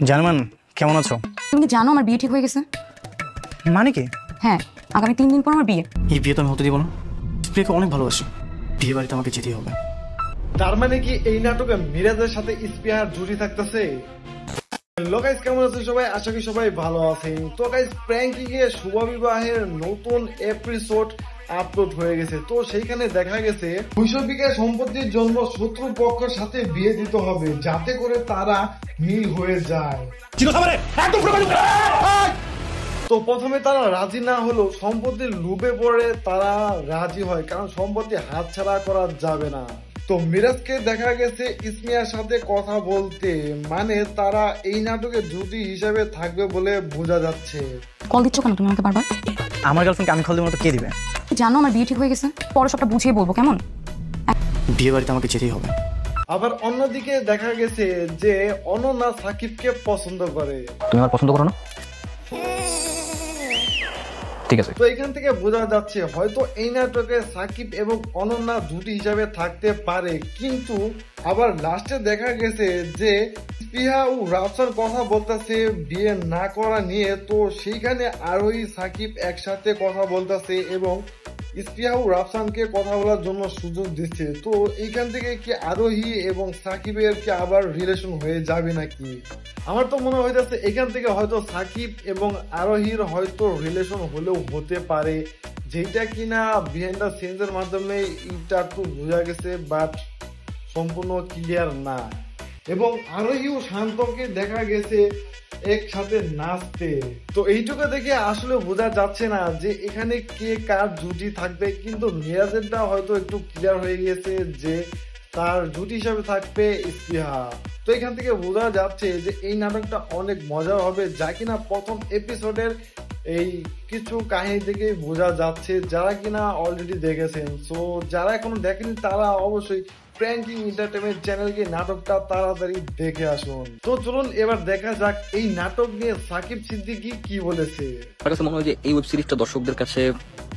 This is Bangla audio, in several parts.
জার্মান কেমন আছো? তুমি কি জানো আমার বিয়ে ঠিক হয়ে গেছে? মানে কি? হ্যাঁ, আগামী 3 দিন পর আমার বিয়ে। এই বিয়ে তো আমি হতে দিব না। স্প্রেকে অনেক ভালোবাসি, বিয়ে বাড়িতে আমাকে যেতেই হবে। তার মানে কি এই নাটকে মিরাজের সাথে স্পিয়ার জুটি থাকতেছে? হ্যালো গাইস, কেমন আছেন সবাই? আশা করি সবাই ভালো আছেন। তো গাইস, প্র্যাঙ্কিং এ শুভ বিবাহের নতুন এপিসোড আপলোড হয়ে গেছে। তো সেইখানে দেখা গেছে শৈশবিকের সম্পত্তির জন্য শত্রু পক্ষের সাথে বিয়ে দিতে হবে, যাতে করে তারা মিল হয়ে যায়। তো প্রথমে তারা রাজি না হলেও সম্পত্তির লোভে পড়ে তারা রাজি হয়, কারণ সম্পত্তি হাতছাড়া করা যাবে না। তো মিরাজকে দেখা গেছে ইসমিয়ার সাথে কথা বলতে, মানে তারা এই নাটকে জুটি হিসাবে থাকবে বলে বোঝা যাচ্ছে। কল দিচ্ছ কেন তুমি আমাকে বারবার? আমার গার্লফ্রেন্ডকে আমি কল দেবো না তো কে দিবে? জানো আমার বিয়ে ঠিক হয়ে গেছে, পরে সবটা বুঝিয়ে বলবো, কেমন? বিয়ে বাড়িতে আমাকে যেতেই হবে। আবার অন্যদিকে দেখা গেছে যে অনন্যা সাকিবকে পছন্দ করে। তুমি আমার পছন্দ করো না? ঠিক আছে। তো এখান থেকে বোঝা যাচ্ছে হয়তো এই নাটকে সাকিব এবং অনন্যা জুটি হিসাবে থাকতে পারে, কিন্তু আবার লাস্টে দেখা গেছে যে স্পিহা ও রাফসান কথা বলতেছে বিয়ে না করা নিয়ে। তো সেইখানে আরোহী সাকিব একসাথে কথা বলতেছে এবং স্পিহা ও রাফসানকে কথা বলার জন্য সুযোগ দিচ্ছে। তো এইখান থেকে কি আরোহী এবং সাকিবের কি আবার রিলেশন হয়ে যাবে নাকি? আমার তো মনে হইতেছে এখান থেকে হয়তো সাকিব এবং আরোহীর হয়তো রিলেশন হলেও হতে পারে, যেটা কিনা বিহাইন্ড দ্য সিনসের মাধ্যমে এটা একটু বোঝা গেছে, বাট সম্পূর্ণ ক্লিয়ার না। এবং আরোহী ও শান্তকে দেখা গেছে একসাথে নাচতে। তো এইটুকু দেখে আসলে বোঝা যাচ্ছে না যে এখানে কে কার জুটি থাকবে, কিন্তু মিরাজেরটা হয়তো একটু ক্লিয়ার হয়ে গেছে যে তার জুটি হিসাবে থাকবে স্পিহা। তো এখান থেকে বোঝা যাচ্ছে যে এই নাটকটা অনেক মজার হবে, যা কিনা প্রথম এপিসোডের এই কিছু কাহিনী থেকে বোঝা যাচ্ছে, যারা কিনা অলরেডি দেখেছেন। সো যারা এখনো দেখেনি তারা অবশ্যই প্র্যাঙ্কিং এন্টারটেইনমেন্ট চ্যানেলকে নাটকটা তাড়াতাড়ি দেখে আসুন। তো চলুন এবার দেখা যাক এই নাটক নিয়ে সাকিব সিদ্দিকী কি বলেছে। আমার কাছে মনে হয় যে এই ওয়েব সিরিজটা দর্শকদের কাছে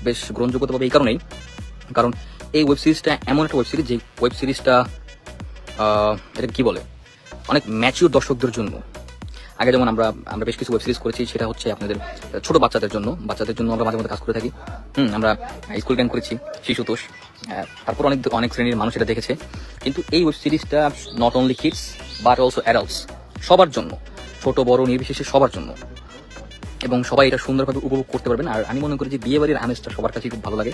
বেশ গ্রহণযোগ্যতা পাবে এই কারণেই, কারণ এই ওয়েব সিরিজটা এমন একটা ওয়েব সিরিজ যে ওয়েব সিরিজটা এটা কি বলে অনেক ম্যাচিউর দর্শকদের জন্য। আগে যেমন আমরা বেশ কিছু ওয়েব সিরিজ করেছি, সেটা হচ্ছে আপনাদের ছোট বাচ্চাদের জন্য আমরা মাঝে মধ্যে কাজ করে থাকি। আমরা স্কুল গ্যাং করেছি, শিশুতোষ, তারপর অনেক শ্রেণীর মানুষ এটা দেখেছে। কিন্তু এই ওয়েব সিরিজটা not only kids but also adults, সবার জন্য, ছোট বড় নির্বিশেষে সবার জন্য, এবং সবাই এটা সুন্দরভাবে উপভোগ করতে পারবেন। আর আমি মনে করি যে বিয়ে বাড়ির আমেজটা সবার কাছে খুব ভালো লাগে।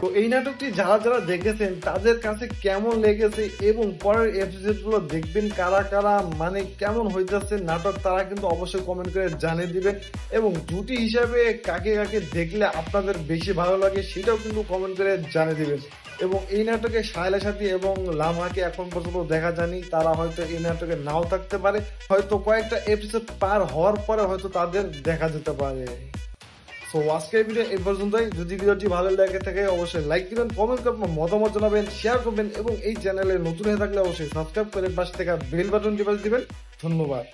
তো এই নাটকটি যারা যারা দেখেছেন তাদের কাছে কেমন লেগেছে এবং পরের এপিসোড গুলো দেখবেন কারা কারা, মানে কেমন হইতেছে নাটক, তারা কিন্তু অবশ্যই কমেন্ট করে জানিয়ে দিবেন। এবং জুটি হিসাবে কাকে কাকে দেখলে আপনাদের বেশি ভালো লাগে সেটাও কিন্তু কমেন্ট করে জানিয়ে দিবেন। এবং এই নাটকে সাহেলা সাথী এবং লামহাকে এখন পর্যন্ত দেখা যায়নি, তারা হয়তো এই নাটকে নাও থাকতে পারে, হয়তো কয়েকটা এপিসোড পার হওয়ার পরে হয়তো তাদের দেখা যেতে পারে। সো আজকের ভিডিও এই পর্যন্তই। যদি ভিডিওটি ভালো লাগে থাকে অবশ্যই লাইক দিবেন, কমেন্ট করে আপনার মতামত জানাবেন, শেয়ার করবেন এবং এই চ্যানেলে নতুন হয়ে থাকলে অবশ্যই সাবস্ক্রাইব করে পাশে থাকা বেল বাটনটি বাজিয়ে দিবেন। ধন্যবাদ।